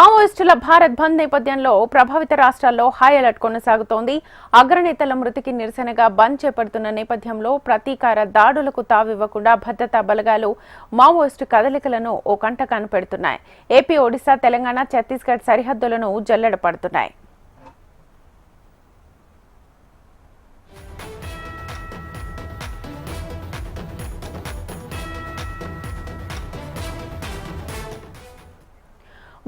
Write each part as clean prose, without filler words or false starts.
మావోయిస్టుల భారత్ బంద్ నేపథ్యంలో ప్రభావిత రాష్ట్రాల్లో హై అలర్ట్ కొనసాగుతోంది. అగ్రనేతల మృతికి నిరసనగా బంద్ చేపడుతున్న నేపథ్యంలో ప్రతీకార దాడులకు తావివ్వకుండా భద్రతా బలగాలు మావోయిస్టు కదలికలను ఓ కంట కనిపెడుతున్నాయి. ఏపీ, ఒడిశా, తెలంగాణ, ఛత్తీస్గఢ్ సరిహద్దులను జల్లెడపడుతున్నాయి.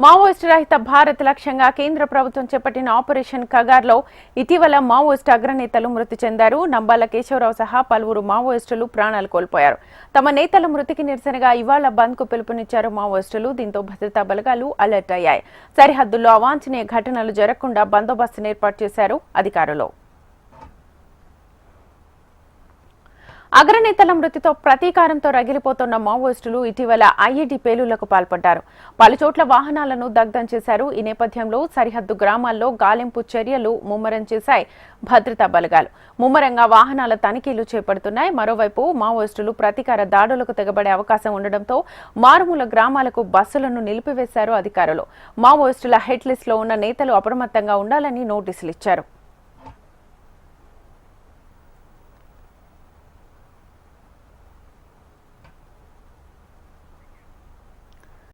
మావోయిస్టు రహిత భారత్ లక్ష్యంగా కేంద్ర ప్రభుత్వం చేపట్టిన ఆపరేషన్ కగార్లో ఇటీవల మావోయిస్టు అగ్రనేతలు మృతి చెందారు. నంబాల కేశవరావు సహా పలువురు మావోయిస్టులు ప్రాణాలు కోల్పోయారు. తమ నేతల మృతికి నిరసనగా ఇవాళ బంద్కు పిలుపునిచ్చారు మావోయిస్టులు. దీంతో భద్రతా బలగాలు అలర్ట్ అయ్యాయి. సరిహద్దుల్లో అవాంఛనీయ ఘటనలు జరగకుండా బందోబస్తును ఏర్పాటు చేశారు అధికారులు. అగ్రనేతల మృతితో ప్రతీకారంతో రగిలిపోతున్న మావోయిస్టులు ఇటీవల ఐఈడీ పేలుళ్లకు పాల్పడ్డారు. పలుచోట్ల వాహనాలను దగ్ధం చేశారు. ఈ నేపథ్యంలో సరిహద్దు గ్రామాల్లో గాలింపు చర్యలు ముమ్మరం చేశాయి భద్రతా బలగాలు. ముమ్మరంగా వాహనాల తనిఖీలు చేపడుతున్నాయి. మరోవైపు మావోయిస్టులు ప్రతీకార దాడులకు తెగబడే అవకాశం ఉండడంతో మారుమూల గ్రామాలకు బస్సులను నిలిపివేశారు అధికారులు. మావోయిస్టుల హెడ్ లిస్ట్ లో ఉన్న నేతలు అప్రమత్తంగా ఉండాలని నోటీసులు ఇచ్చారు.